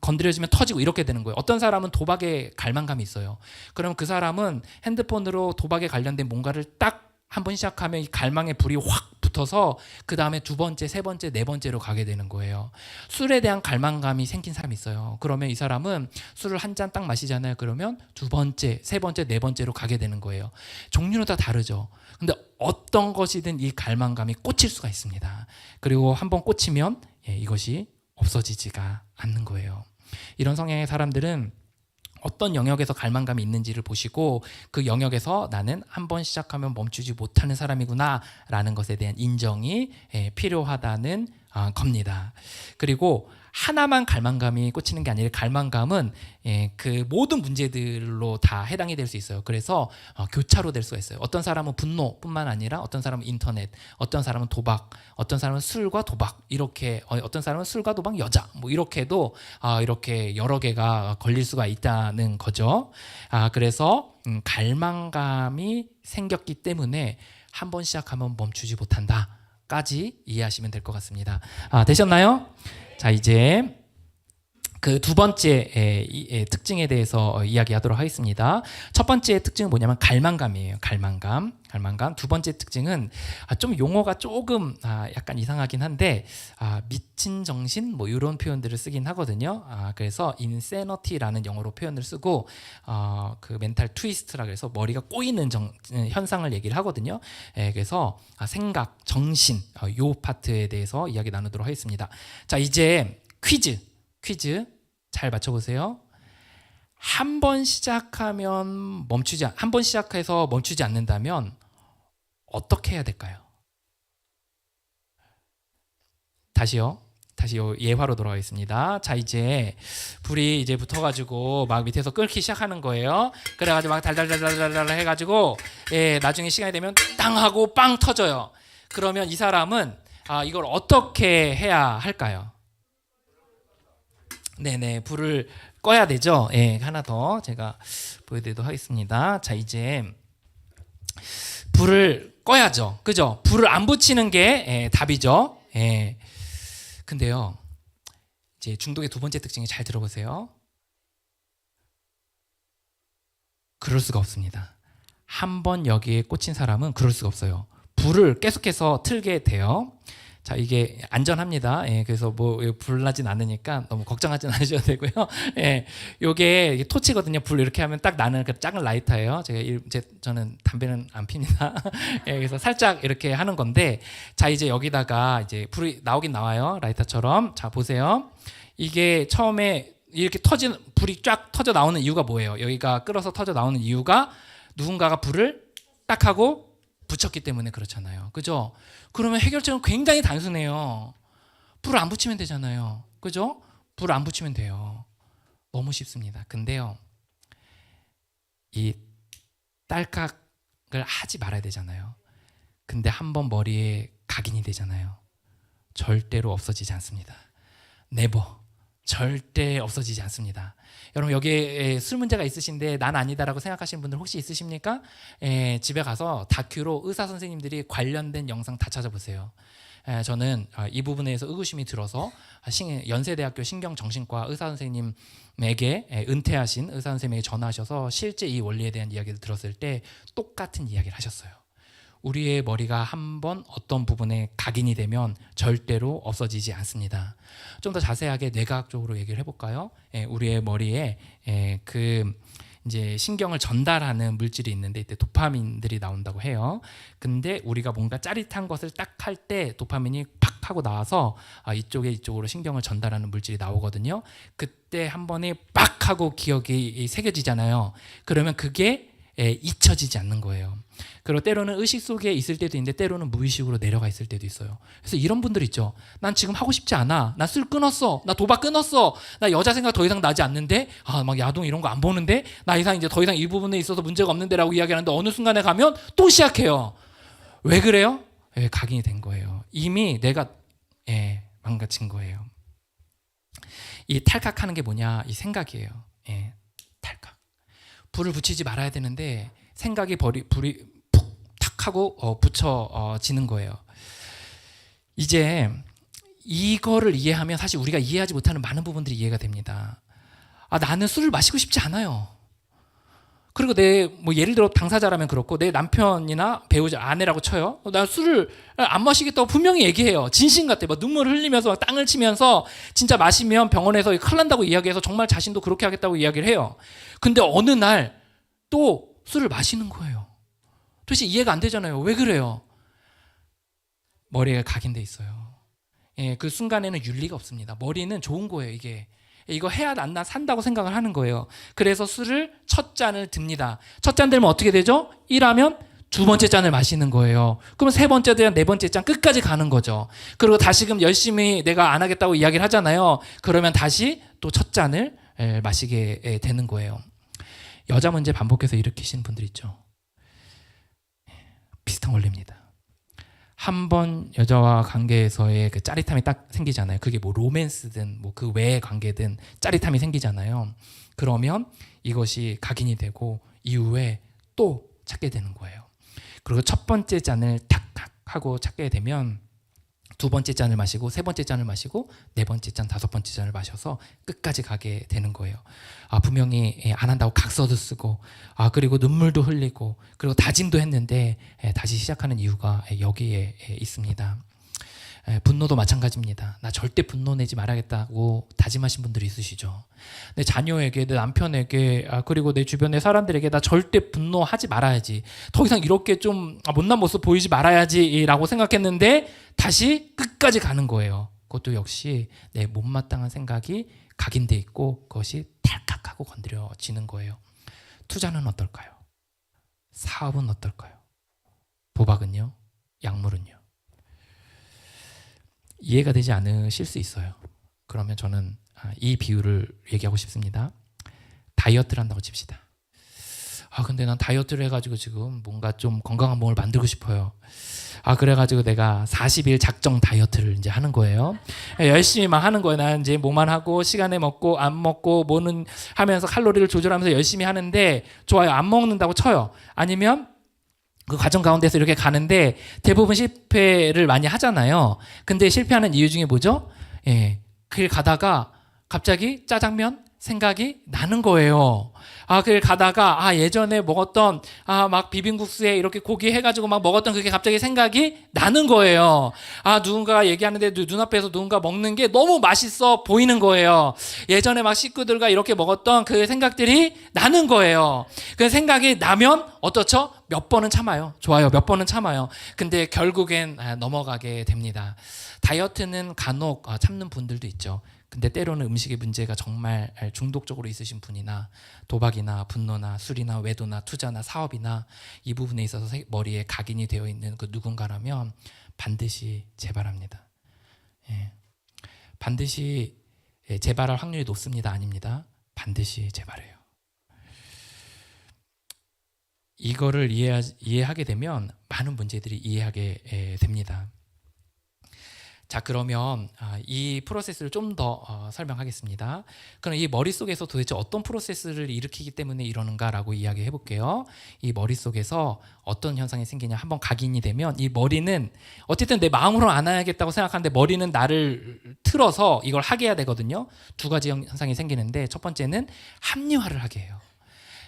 건드려지면 터지고 이렇게 되는 거예요. 어떤 사람은 도박에 갈망감이 있어요. 그럼 그 사람은 핸드폰으로 도박에 관련된 뭔가를 딱 한 번 시작하면 이 갈망의 불이 확 붙어서 그 다음에 두 번째, 세 번째, 네 번째로 가게 되는 거예요. 술에 대한 갈망감이 생긴 사람이 있어요. 그러면 이 사람은 술을 한 잔 딱 마시잖아요. 그러면 두 번째, 세 번째, 네 번째로 가게 되는 거예요. 종류는 다 다르죠. 근데 어떤 것이든 이 갈망감이 꽂힐 수가 있습니다. 그리고 한번 꽂히면 이것이 없어지지가 않는 거예요. 이런 성향의 사람들은 어떤 영역에서 갈망감이 있는지를 보시고, 그 영역에서 나는 한번 시작하면 멈추지 못하는 사람이구나 라는 것에 대한 인정이 필요하다는 겁니다. 그리고 하나만 갈망감이 꽂히는 게 아니라, 갈망감은 그 모든 문제들로 다 해당이 될 수 있어요. 그래서 교차로 될 수가 있어요. 어떤 사람은 분노뿐만 아니라, 어떤 사람은 인터넷, 어떤 사람은 도박, 어떤 사람은 술과 도박, 이렇게, 어떤 사람은 술과 도박, 여자, 뭐 이렇게도 이렇게 여러 개가 걸릴 수가 있다는 거죠. 그래서 갈망감이 생겼기 때문에 한 번 시작하면 멈추지 못한다까지 이해하시면 될 것 같습니다. 되셨나요? 자, 이제 그 두 번째 특징에 대해서 이야기하도록 하겠습니다. 첫 번째 특징은 뭐냐면 갈망감이에요. 갈망감. 두 번째 특징은 좀 용어가 조금 약간 이상하긴 한데, 미친 정신 뭐 이런 표현들을 쓰긴 하거든요. 그래서 insanity라는 영어로 표현을 쓰고, 그 멘탈 트위스트라 그래서 머리가 꼬이는 현상을 얘기를 하거든요. 그래서 생각, 정신, 요 파트에 대해서 이야기 나누도록 하겠습니다. 자, 이제 퀴즈 잘 맞춰보세요. 한 번 시작하면 한 번 시작해서 멈추지 않는다면 어떻게 해야 될까요? 다시 예화로 돌아가겠습니다. 자, 이제 불이 이제 붙어가지고 막 밑에서 끓기 시작하는 거예요. 그래가지고 막 달달달달달 해가지고 나중에 시간이 되면 땅 하고 빵 터져요. 그러면 이 사람은 이걸 어떻게 해야 할까요? 네네, 불을 꺼야 되죠. 하나 더 제가 보여드리도록 하겠습니다. 자, 이제 불을 꺼야죠. 그죠? 불을 안 붙이는 게 답이죠. 근데요, 이제 중독의 두 번째 특징이, 잘 들어보세요. 그럴 수가 없습니다. 한 번 여기에 꽂힌 사람은 그럴 수가 없어요. 불을 계속해서 틀게 돼요. 자, 이게 안전합니다. 그래서 뭐 불나진 않으니까 너무 걱정하지 않으셔도 되고요. 요게 토치거든요. 불 이렇게 하면 딱 나는 그 작은 라이터예요. 저는 담배는 안 핍니다. 그래서 살짝 이렇게 하는 건데, 자, 이제 여기다가 이제 불이 나오긴 나와요. 라이터처럼. 자, 보세요. 이게 처음에 이렇게 불이 쫙 터져 나오는 이유가 뭐예요? 여기가 끓어서 터져 나오는 이유가 누군가가 불을 딱 하고 붙였기 때문에 그렇잖아요. 그죠? 그러면 해결책은 굉장히 단순해요. 불을 안 붙이면 되잖아요. 그죠? 불을 안 붙이면 돼요. 너무 쉽습니다. 근데요, 이 딸깍을 하지 말아야 되잖아요. 근데 한번 머리에 각인이 되잖아요. 절대로 없어지지 않습니다. 네버. 절대 없어지지 않습니다. 여러분, 여기에 술 문제가 있으신데 난 아니다라고 생각하시는 분들 혹시 있으십니까? 집에 가서 다큐로 의사 선생님들이 관련된 영상 다 찾아보세요. 저는 이 부분에서 의구심이 들어서 연세대학교 신경정신과 의사 선생님에게 은퇴하신 의사 선생님에게 전화하셔서 실제 이 원리에 대한 이야기를 들었을 때 똑같은 이야기를 하셨어요. 우리의 머리가 한번 어떤 부분에 각인이 되면 절대로 없어지지 않습니다. 좀 더 자세하게 뇌과학적으로 얘기를 해볼까요? 우리의 머리에 그 이제 신경을 전달하는 물질이 있는데 이때 도파민들이 나온다고 해요. 근데 우리가 뭔가 짜릿한 것을 딱 할 때 도파민이 팍 하고 나와서 이쪽으로 신경을 전달하는 물질이 나오거든요. 그때 한 번에 빡 하고 기억이 새겨지잖아요. 그러면 그게 잊혀지지 않는 거예요. 그리고 때로는 의식 속에 있을 때도 있는데 때로는 무의식으로 내려가 있을 때도 있어요. 그래서 이런 분들 있죠. 난 지금 하고 싶지 않아. 나 술 끊었어. 나 도박 끊었어. 나 여자 생각 더 이상 나지 않는데 막 야동 이런 거 안 보는데 나 이상 이제 더 이상 이 부분에 있어서 문제가 없는데 라고 이야기하는데 어느 순간에 가면 또 시작해요. 왜 그래요? 각인이 된 거예요. 이미 내가 망가진 거예요. 이 탈각하는 게 뭐냐? 이 생각이에요. 탈각. 불을 붙이지 말아야 되는데 생각이 불이 푹 탁 하고 붙여지는 거예요. 이제 이거를 이해하면 사실 우리가 이해하지 못하는 많은 부분들이 이해가 됩니다. 나는 술을 마시고 싶지 않아요. 그리고 예를 들어 당사자라면 그렇고 내 남편이나 배우자 아내라고 쳐요. 나 술을 안 마시겠다고 분명히 얘기해요. 진심 같아. 막 눈물 흘리면서 막 땅을 치면서 진짜 마시면 병원에서 큰일 난다고 이야기해서 정말 자신도 그렇게 하겠다고 이야기를 해요. 근데 어느 날 또 술을 마시는 거예요. 도대체 이해가 안 되잖아요. 왜 그래요? 머리에 각인돼 있어요. 그 순간에는 윤리가 없습니다. 머리는 좋은 거예요. 이거 해야 나 산다고 생각을 하는 거예요. 그래서 술을 첫 잔을 듭니다. 첫 잔 들면 어떻게 되죠? 1하면 두 번째 잔을 마시는 거예요. 그러면 세 번째 잔, 네 번째 잔 끝까지 가는 거죠. 그리고 다시금 열심히 내가 안 하겠다고 이야기를 하잖아요. 그러면 다시 또 첫 잔을 마시게 되는 거예요. 여자 문제 반복해서 일으키시는 분들 있죠. 비슷한 원리입니다. 한 번 여자와 관계에서의 그 짜릿함이 딱 생기잖아요. 그게 뭐 로맨스든 뭐 그 외의 관계든 짜릿함이 생기잖아요. 그러면 이것이 각인이 되고 이후에 또 찾게 되는 거예요. 그리고 첫 번째 잔을 탁 하고 찾게 되면 두 번째 잔을 마시고 세 번째 잔을 마시고 네 번째 잔, 다섯 번째 잔을 마셔서 끝까지 가게 되는 거예요. 분명히 안 한다고 각서도 쓰고 그리고 눈물도 흘리고 그리고 다짐도 했는데 다시 시작하는 이유가 여기에 있습니다. 분노도 마찬가지입니다. 나 절대 분노 내지 말아야겠다고 다짐하신 분들이 있으시죠. 내 자녀에게, 내 남편에게, 그리고 내 주변의 사람들에게 나 절대 분노하지 말아야지. 더 이상 이렇게 좀 못난 모습 보이지 말아야지라고 생각했는데 다시 끝까지 가는 거예요. 그것도 역시 내 못마땅한 생각이 각인돼 있고 그것이 탈칵하고 건드려지는 거예요. 투자는 어떨까요? 사업은 어떨까요? 도박은요? 약물은요? 이해가 되지 않으실 수 있어요. 그러면 저는 이 비유를 얘기하고 싶습니다. 다이어트를 한다고 칩시다. 근데 난 다이어트를 해가지고 지금 뭔가 좀 건강한 몸을 만들고 싶어요. 그래가지고 내가 40일 작정 다이어트를 이제 하는 거예요. 열심히 막 하는 거예요. 난 이제 뭐만 하고 시간에 먹고 안 먹고 뭐는 하면서 칼로리를 조절하면서 열심히 하는데 좋아요. 안 먹는다고 쳐요. 아니면 그 과정 가운데서 이렇게 가는데 대부분 실패를 많이 하잖아요. 근데 실패하는 이유 중에 뭐죠? 길 가다가 갑자기 짜장면 생각이 나는 거예요. 길 가다가 예전에 먹었던 막 비빔국수에 이렇게 고기 해가지고 막 먹었던 그게 갑자기 생각이 나는 거예요. 누군가가 얘기하는데 눈앞에서 누군가 먹는 게 너무 맛있어 보이는 거예요. 예전에 막 식구들과 이렇게 먹었던 그 생각들이 나는 거예요. 그 생각이 나면 어떻죠? 몇 번은 참아요. 좋아요. 몇 번은 참아요. 근데 결국엔 넘어가게 됩니다. 다이어트는 간혹 참는 분들도 있죠. 근데 때로는 음식의 문제가 정말 중독적으로 있으신 분이나 도박이나 분노나 술이나 외도나 투자나 사업이나 이 부분에 있어서 머리에 각인이 되어 있는 그 누군가라면 반드시 재발합니다. 반드시 재발할 확률이 높습니다. 아닙니다. 반드시 재발해요. 이거를 이해하게 되면 많은 문제들이 이해하게 됩니다. 자, 그러면 이 프로세스를 좀 더 설명하겠습니다. 그럼 이 머릿속에서 도대체 어떤 프로세스를 일으키기 때문에 이러는가라고 이야기해 볼게요. 이 머릿속에서 어떤 현상이 생기냐, 한번 각인이 되면 이 머리는 어쨌든 내 마음으로 안 해야겠다고 생각하는데 머리는 나를 틀어서 이걸 하게 해야 되거든요. 두 가지 현상이 생기는데, 첫 번째는 합리화를 하게 해요.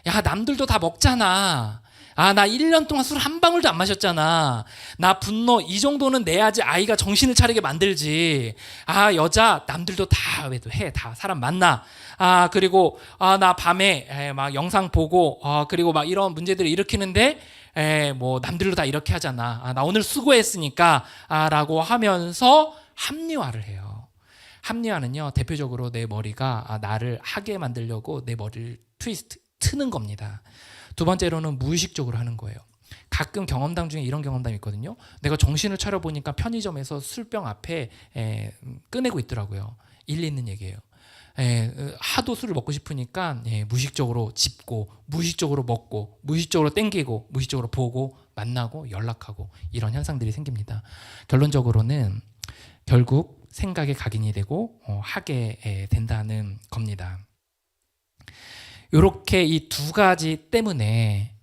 야, 남들도 다 먹잖아. 나 1년 동안 술 한 방울도 안 마셨잖아. 나 분노 이 정도는 내야지 아이가 정신을 차리게 만들지. 여자 남들도 다 왜도 해. 다 사람 만나. 그리고 나 밤에 막 영상 보고 그리고 막 이런 문제들을 일으키는데 뭐 남들도 다 이렇게 하잖아. 나 오늘 수고했으니까 라고 하면서 합리화를 해요. 합리화는요, 대표적으로 내 머리가 나를 하게 만들려고 내 머리를 트는 겁니다. 두 번째로는 무의식적으로 하는 거예요. 가끔 경험담 중에 이런 경험담이 있거든요. 내가 정신을 차려보니까 편의점에서 술병 앞에 꺼내고 있더라고요. 일리 있는 얘기예요. 하도 술을 먹고 싶으니까 무의식적으로 짚고, 무의식적으로 먹고, 무의식적으로 땡기고, 무의식적으로 보고, 만나고, 연락하고, 이런 현상들이 생깁니다. 결론적으로는 결국 생각에 각인이 되고 하게 된다는 겁니다. 이렇게 이 두 가지 때문에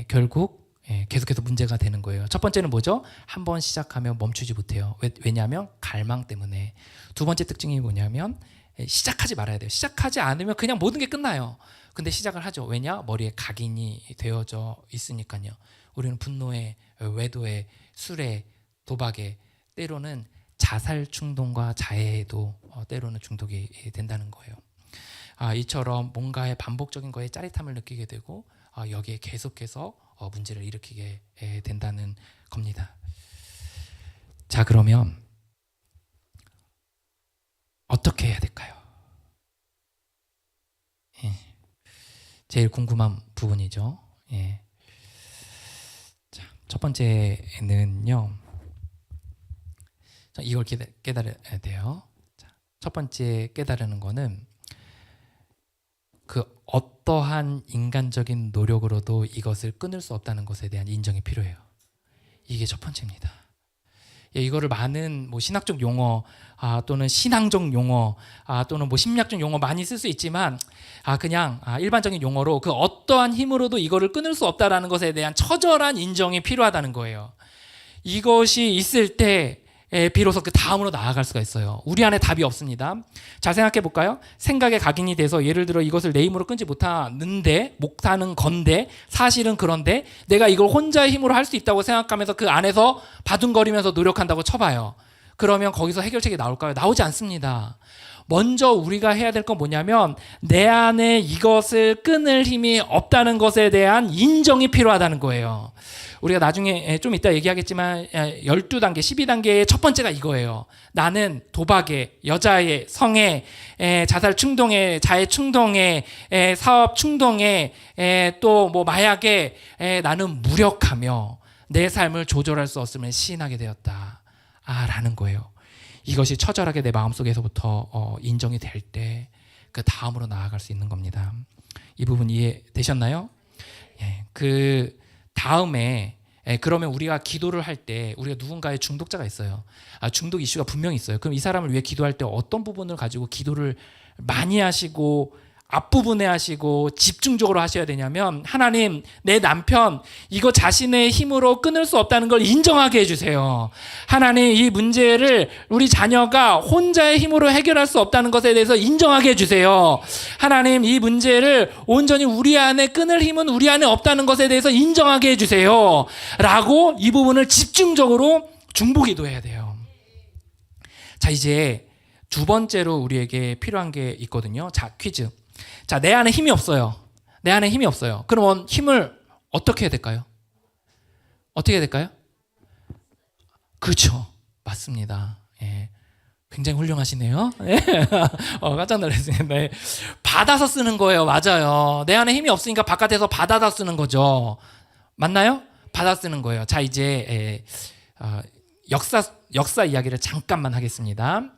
결국 계속해서 문제가 되는 거예요. 첫 번째는 뭐죠? 한번 시작하면 멈추지 못해요. 왜냐하면 갈망 때문에. 두 번째 특징이 뭐냐면 시작하지 말아야 돼요. 시작하지 않으면 그냥 모든 게 끝나요. 근데 시작을 하죠. 왜냐? 머리에 각인이 되어져 있으니까요. 우리는 분노에, 외도에, 술에, 도박에, 때로는 자살 충동과 자해에도 때로는 중독이 된다는 거예요. 이처럼 뭔가의 반복적인 거에 짜릿함을 느끼게 되고 여기에 계속해서 문제를 일으키게 된다는 겁니다. 자, 그러면 어떻게 해야 될까요? 제일 궁금한 부분이죠. 자, 첫 번째는요, 이걸 깨달아야 돼요. 자, 첫 번째 깨달으는 거는 그 어떠한 인간적인 노력으로도 이것을 끊을 수 없다는 것에 대한 인정이 필요해요. 이게 첫 번째입니다. 이거를 많은 뭐 신학적 용어 또는 신앙적 용어 또는 뭐 심리학적 용어 많이 쓸 수 있지만 그냥 일반적인 용어로 그 어떠한 힘으로도 이거를 끊을 수 없다라는 것에 대한 처절한 인정이 필요하다는 거예요. 이것이 있을 때 비로소 그 다음으로 나아갈 수가 있어요. 우리 안에 답이 없습니다. 잘 생각해 볼까요? 생각에 각인이 돼서 예를 들어 이것을 내 힘으로 끊지 못하는 건데 사실은 그런데 내가 이걸 혼자의 힘으로 할 수 있다고 생각하면서 그 안에서 바둥거리면서 노력한다고 쳐봐요. 그러면 거기서 해결책이 나올까요? 나오지 않습니다. 먼저 우리가 해야 될 건 뭐냐면 내 안에 이것을 끊을 힘이 없다는 것에 대한 인정이 필요하다는 거예요. 우리가 나중에 좀 이따 얘기하겠지만 12단계, 12단계의 첫 번째가 이거예요. 나는 도박에, 여자에, 성에, 자살 충동에, 자해 충동에, 사업 충동에, 또 뭐 마약에 나는 무력하며 내 삶을 조절할 수 없음을 시인하게 되었다. 라는 거예요. 이것이 처절하게 내 마음속에서부터 인정이 될 때 그 다음으로 나아갈 수 있는 겁니다. 이 부분 이해되셨나요? 그 다음에 그러면 우리가 기도를 할 때 우리가 누군가의 중독자가 있어요. 중독 이슈가 분명히 있어요. 그럼 이 사람을 위해 기도할 때 어떤 부분을 가지고 기도를 많이 하시고 앞부분에 하시고 집중적으로 하셔야 되냐면, 하나님, 내 남편 이거 자신의 힘으로 끊을 수 없다는 걸 인정하게 해주세요. 하나님, 이 문제를 우리 자녀가 혼자의 힘으로 해결할 수 없다는 것에 대해서 인정하게 해주세요. 하나님, 이 문제를 온전히 우리 안에 끊을 힘은 우리 안에 없다는 것에 대해서 인정하게 해주세요. 라고 이 부분을 집중적으로 중보기도해야 돼요. 자, 이제 두 번째로 우리에게 필요한 게 있거든요. 자, 퀴즈. 자, 내 안에 힘이 없어요. 내 안에 힘이 없어요. 그러면 힘을 어떻게 해야 될까요? 어떻게 해야 될까요? 그렇죠. 맞습니다. 굉장히 훌륭하시네요. 깜짝 놀랐습니다. 받아서 쓰는 거예요. 맞아요. 내 안에 힘이 없으니까 바깥에서 받아서 쓰는 거죠. 맞나요? 받아 쓰는 거예요. 자, 이제 역사 이야기를 잠깐만 하겠습니다.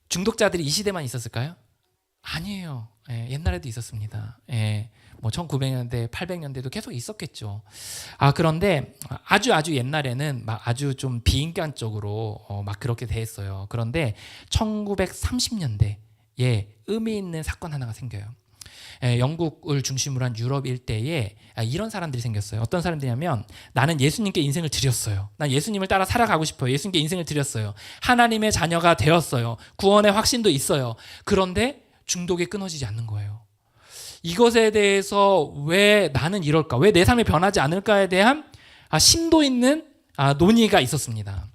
중독자들이 이 시대만 있었을까요? 아니에요. 예, 옛날에도 있었습니다. 예, 뭐 1900년대, 800년대도 계속 있었겠죠. 그런데 아주 옛날에는 막 아주 좀 비인간적으로 막 그렇게 대했어요. 그런데 1930년대에 의미 있는 사건 하나가 생겨요. 영국을 중심으로 한 유럽 일대에 이런 사람들이 생겼어요. 어떤 사람들이냐면, 나는 예수님께 인생을 드렸어요. 난 예수님을 따라 살아가고 싶어요. 예수님께 인생을 드렸어요. 하나님의 자녀가 되었어요. 구원의 확신도 있어요. 그런데 중독이 끊어지지 않는 거예요. 이것에 대해서 왜 나는 이럴까? 왜 내 삶이 변하지 않을까에 대한 심도 있는 논의가 있었습니다.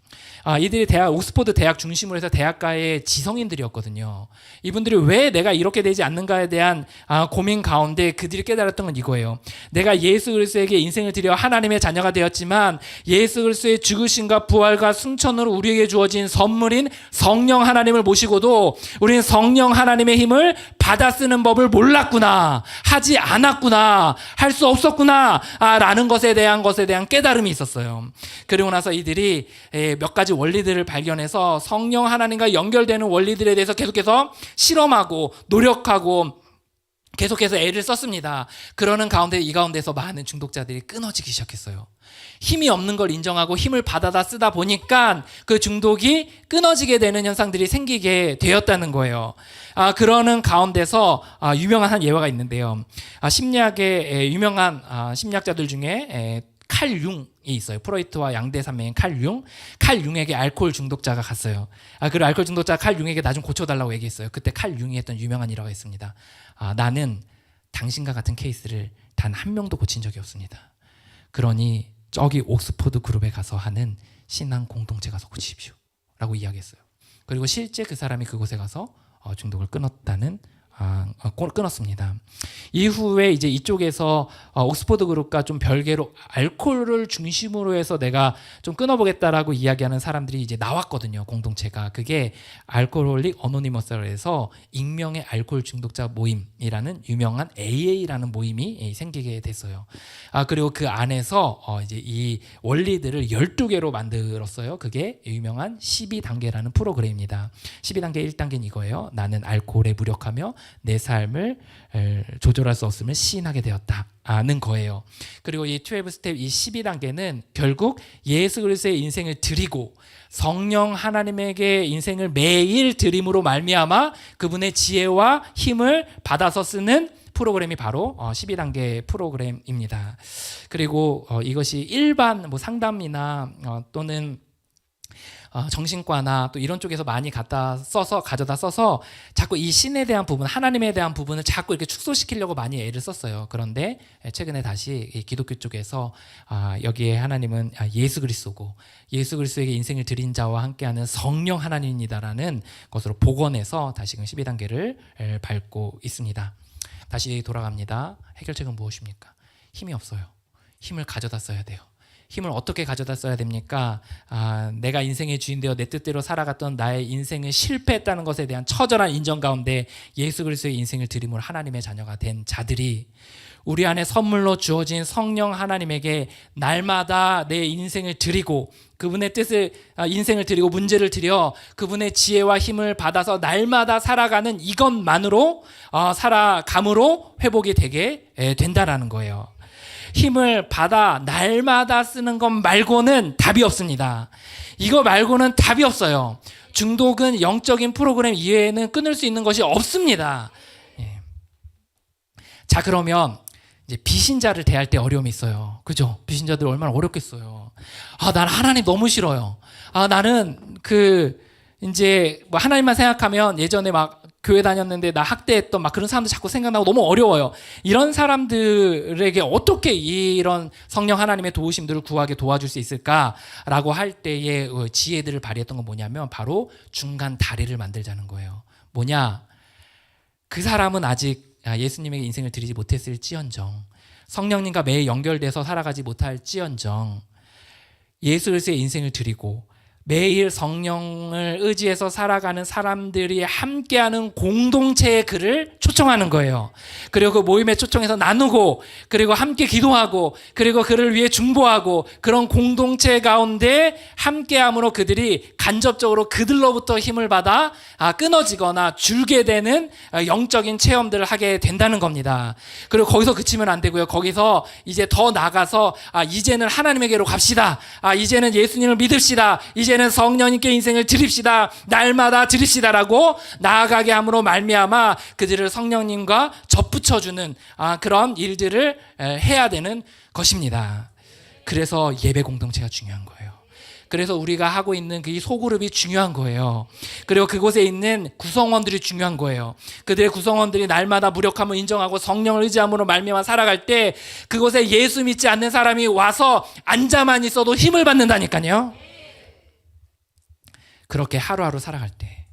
이들이 옥스퍼드 대학 중심으로 해서 대학가의 지성인들이었거든요. 이분들이 왜 내가 이렇게 되지 않는가에 대한 고민 가운데 그들이 깨달았던 건 이거예요. 내가 예수 그리스도에게 인생을 드려 하나님의 자녀가 되었지만, 예수 그리스도의 죽으심과 부활과 승천으로 우리에게 주어진 선물인 성령 하나님을 모시고도 우리는 성령 하나님의 힘을 받아 쓰는 법을 몰랐구나, 하지 않았구나, 할 수 없었구나 라는 것에 대한 깨달음이 있었어요. 그리고 나서 이들이 몇 가지 원리들을 발견해서 성령 하나님과 연결되는 원리들에 대해서 계속해서 실험하고 노력하고 계속해서 애를 썼습니다. 그러는 가운데 이 가운데서 많은 중독자들이 끊어지기 시작했어요. 힘이 없는 걸 인정하고 힘을 받아다 쓰다 보니까 그 중독이 끊어지게 되는 현상들이 생기게 되었다는 거예요. 그러는 가운데서 유명한 한 예화가 있는데요. 심리학의 유명한 심리학자들 중에 칼 융이 있어요. 프로이트와 양대 산맥인 칼 융에게 알코올 중독자가 갔어요. 그리고 알코올 중독자가 칼 융에게 나 좀 고쳐달라고 얘기했어요. 그때 칼 융이 했던 유명한 일화가 있습니다. 나는 당신과 같은 케이스를 단 한 명도 고친 적이 없습니다. 그러니 저기 옥스퍼드 그룹에 가서 하는 신앙 공동체 가서 고치십시오 라고 이야기했어요. 그리고 실제 그 사람이 그곳에 가서 중독을 끊었습니다. 이후에 이제 이쪽에서 옥스퍼드 그룹과 좀 별개로 알코올을 중심으로 해서 내가 좀 끊어보겠다라고 이야기하는 사람들이 이제 나왔거든요. 공동체가. 그게 알코올릭 어노니머스라고 해서 익명의 알코올 중독자 모임이라는 유명한 AA라는 모임이 생기게 됐어요. 그리고 그 안에서 이제 이 원리들을 12개로 만들었어요. 그게 유명한 12단계라는 프로그램입니다. 12단계 1단계는 이거예요. 나는 알코올에 무력하며 내 삶을 조절할 수 없음을 시인하게 되었다는 거예요. 그리고 이 12스텝, 이 12단계는 결국 예수 그리스도의 인생을 드리고 성령 하나님에게 인생을 매일 드림으로 말미암아 그분의 지혜와 힘을 받아서 쓰는 프로그램이 바로 12단계 프로그램입니다. 그리고 이것이 일반 상담이나 또는 정신과나 또 이런 쪽에서 많이 가져다 써서 자꾸 이 신에 대한 부분, 하나님에 대한 부분을 자꾸 이렇게 축소시키려고 많이 애를 썼어요. 그런데 최근에 다시 기독교 쪽에서 여기에 하나님은 예수 그리스도고 예수 그리스도에게 인생을 드린 자와 함께하는 성령 하나님입니다라는 것으로 복원해서 다시금 12단계를 밟고 있습니다. 다시 돌아갑니다. 해결책은 무엇입니까? 힘이 없어요. 힘을 가져다 써야 돼요. 힘을 어떻게 가져다 써야 됩니까? 내가 인생의 주인되어 내 뜻대로 살아갔던 나의 인생을 실패했다는 것에 대한 처절한 인정 가운데 예수 그리스도의 인생을 드림으로 하나님의 자녀가 된 자들이 우리 안에 선물로 주어진 성령 하나님에게 날마다 내 인생을 드리고 그분의 뜻을 인생을 드리고 문제를 드려 그분의 지혜와 힘을 받아서 날마다 살아가는 이것만으로 살아감으로 회복이 되게 된다라는 거예요. 힘을 받아 날마다 쓰는 것 말고는 답이 없습니다. 이거 말고는 답이 없어요. 중독은 영적인 프로그램 이외에는 끊을 수 있는 것이 없습니다. 자, 그러면 이제 비신자를 대할 때 어려움이 있어요. 그죠? 비신자들 얼마나 어렵겠어요. 난 하나님 너무 싫어요. 나는 이제 하나님만 생각하면 예전에 막 교회 다녔는데 나 학대했던 막 그런 사람들 자꾸 생각나고 너무 어려워요. 이런 사람들에게 어떻게 이런 성령 하나님의 도우심들을 구하게 도와줄 수 있을까라고 할 때의 지혜들을 발휘했던 건 뭐냐면 바로 중간 다리를 만들자는 거예요. 뭐냐? 그 사람은 아직 예수님에게 인생을 드리지 못했을지언정, 성령님과 매일 연결돼서 살아가지 못할지언정 예수 그리스도의 인생을 드리고 매일 성령을 의지해서 살아가는 사람들이 함께하는 공동체의 글을 초청하는 거예요. 그리고 그 모임에 초청해서 나누고, 그리고 함께 기도하고, 그리고 그를 위해 중보하고, 그런 공동체 가운데 함께함으로 그들이 간접적으로 그들로부터 힘을 받아 끊어지거나 줄게 되는 영적인 체험들을 하게 된다는 겁니다. 그리고 거기서 그치면 안 되고요. 거기서 이제 더 나가서 이제는 하나님에게로 갑시다. 이제는 예수님을 믿읍시다. 이제는 성령님께 인생을 드립시다. 날마다 드립시다라고 나아가게 함으로 말미암아 그들을 성령님과 접붙여주는 그런 일들을 해야 되는 것입니다. 그래서 예배 공동체가 중요한 거예요. 그래서 우리가 하고 있는 그 소그룹이 중요한 거예요. 그리고 그곳에 있는 구성원들이 중요한 거예요. 그들의 구성원들이 날마다 무력함을 인정하고 성령을 의지함으로 말미암아 살아갈 때 그곳에 예수 믿지 않는 사람이 와서 앉아만 있어도 힘을 받는다니까요. 그렇게 하루하루 살아갈 때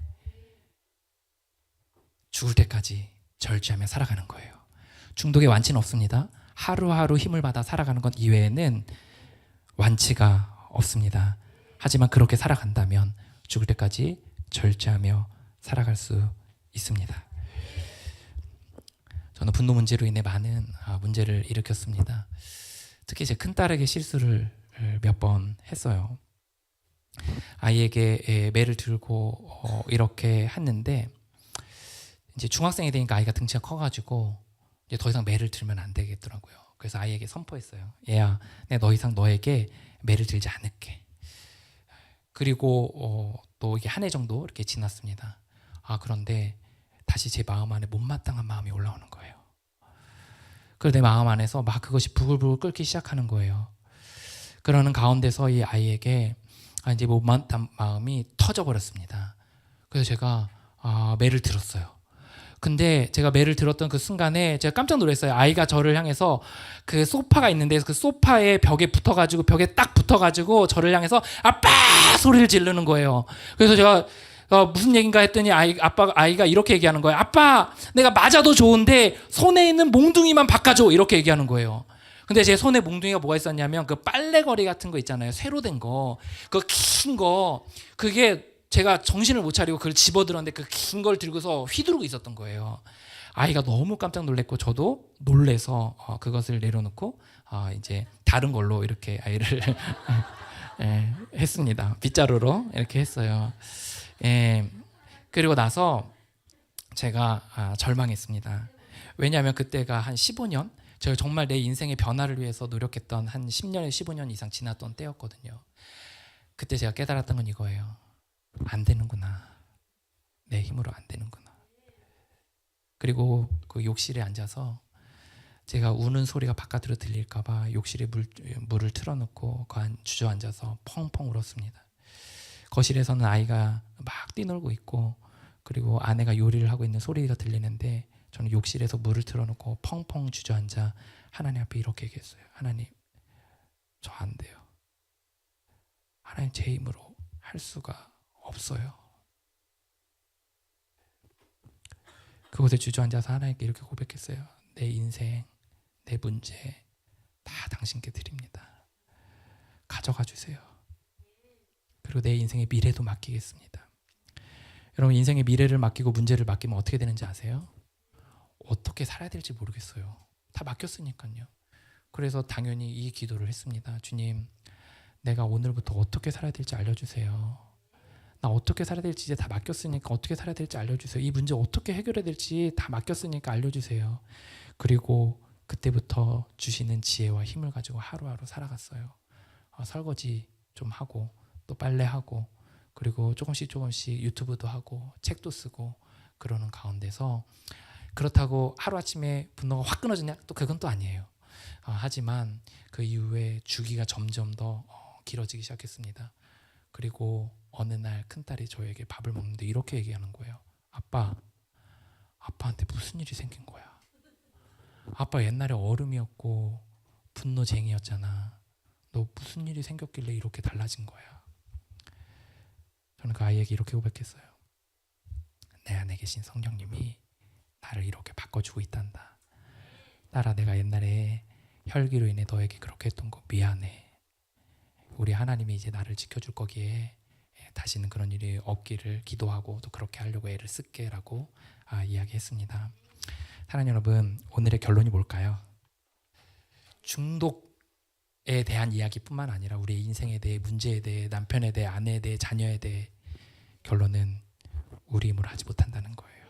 죽을 때까지 절제하며 살아가는 거예요. 중독의 완치는 없습니다. 하루하루 힘을 받아 살아가는 것 이외에는 완치가 없습니다. 하지만 그렇게 살아간다면 죽을 때까지 절제하며 살아갈 수 있습니다. 저는 분노 문제로 인해 많은 문제를 일으켰습니다. 특히 제 큰딸에게 실수를 몇 번 했어요. 아이에게 매를 들고 이렇게 했는데 이제 중학생이 되니까 아이가 등치가 커가지고 이제 더 이상 매를 들면 안 되겠더라고요. 그래서 아이에게 선포했어요. 얘야, 내가 더 이상 너에게 매를 들지 않을게. 그리고 또 이게 한 해 정도 이렇게 지났습니다. 그런데 다시 제 마음 안에 못마땅한 마음이 올라오는 거예요. 그래서 내 마음 안에서 막 그것이 부글부글 끓기 시작하는 거예요. 그러는 가운데서 이 아이에게 이제 못마땅한 마음이 터져버렸습니다. 그래서 제가 매를 들었어요. 근데 제가 매를 들었던 그 순간에 제가 깜짝 놀랐어요. 아이가 저를 향해서 그 소파가 있는데 그 소파의 벽에 붙어가지고 벽에 딱 붙어가지고 저를 향해서 아빠 소리를 지르는 거예요. 그래서 제가 무슨 얘기인가 했더니 아이가 이렇게 얘기하는 거예요. 아빠, 내가 맞아도 좋은데 손에 있는 몽둥이만 바꿔줘, 이렇게 얘기하는 거예요. 근데 제 손에 몽둥이가 뭐가 있었냐면 그 빨래거리 같은 거 있잖아요. 쇠로 된 거, 그 긴 거, 그게 제가 정신을 못 차리고 그걸 집어들었는데 그 긴 걸 들고서 휘두르고 있었던 거예요. 아이가 너무 깜짝 놀랐고 저도 놀래서 그것을 내려놓고 이제 다른 걸로 이렇게 아이를 했습니다. 빗자루로 이렇게 했어요. 그리고 나서 제가 절망했습니다. 왜냐하면 그때가 한 15년, 제가 정말 내 인생의 변화를 위해서 노력했던 한 10년에서 15년 이상 지났던 때였거든요. 그때 제가 깨달았던 건 이거예요. 안 되는구나. 내 힘으로 안 되는구나. 그리고 그 욕실에 앉아서 제가 우는 소리가 바깥으로 들릴까 봐 욕실에 물을 틀어놓고 그 안 주저앉아서 펑펑 울었습니다. 거실에서는 아이가 막 뛰놀고 있고 그리고 아내가 요리를 하고 있는 소리가 들리는데 저는 욕실에서 물을 틀어놓고 펑펑 주저앉아 하나님 앞에 이렇게 얘기했어요. 하나님, 저 안 돼요. 하나님, 제 힘으로 할 수가 없어요. 그곳에 주저앉아서 하나님께 이렇게 고백했어요. 내 인생, 내 문제 다 당신께 드립니다. 가져가 주세요. 그리고 내 인생의 미래도 맡기겠습니다. 여러분, 인생의 미래를 맡기고 문제를 맡기면 어떻게 되는지 아세요? 어떻게 살아야 될지 모르겠어요. 다 맡겼으니까요. 그래서 당연히 이 기도를 했습니다. 주님, 내가 오늘부터 어떻게 살아야 될지 알려주세요. 나 어떻게 살아야 될지 이제 다 맡겼으니까 어떻게 살아야 될지 알려주세요. 이 문제 어떻게 해결해야 될지 다 맡겼으니까 알려주세요. 그리고 그때부터 주시는 지혜와 힘을 가지고 하루하루 살아갔어요. 설거지 좀 하고 또 빨래하고 그리고 조금씩 유튜브도 하고 책도 쓰고 그러는 가운데서, 그렇다고 하루아침에 분노가 확 끊어지냐? 또 그건 또 아니에요. 하지만 그 이후에 주기가 점점 더 길어지기 시작했습니다. 그리고 어느 날 큰딸이 저에게 밥을 먹는데 이렇게 얘기하는 거예요. 아빠한테 무슨 일이 생긴 거야? 아빠 옛날에 얼음이었고 분노쟁이였잖아. 너 무슨 일이 생겼길래 이렇게 달라진 거야? 저는 그 아이에게 이렇게 고백했어요. 내 안에 계신 성령님이 나를 이렇게 바꿔주고 있단다. 딸아, 내가 옛날에 혈기로 인해 너에게 그렇게 했던 거 미안해. 우리 하나님이 이제 나를 지켜줄 거기에 다시는 그런 일이 없기를 기도하고 또 그렇게 하려고 애를 쓸게라고 이야기했습니다. 사랑하는 여러분, 오늘의 결론이 뭘까요? 중독에 대한 이야기뿐만 아니라 우리의 인생에 대해, 문제에 대해, 남편에 대해, 아내에 대해, 자녀에 대해 결론은 우리 힘으로 하지 못한다는 거예요.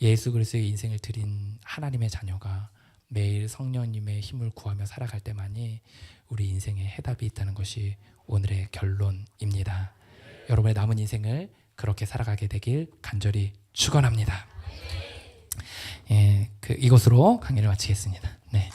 예수 그리스도의 인생을 드린 하나님의 자녀가 매일 성령님의 힘을 구하며 살아갈 때만이 우리 인생에 해답이 있다는 것이 오늘의 결론입니다. 여러분의 남은 인생을 그렇게 살아가게 되길 간절히 축원합니다. 이것으로 강의를 마치겠습니다. 네.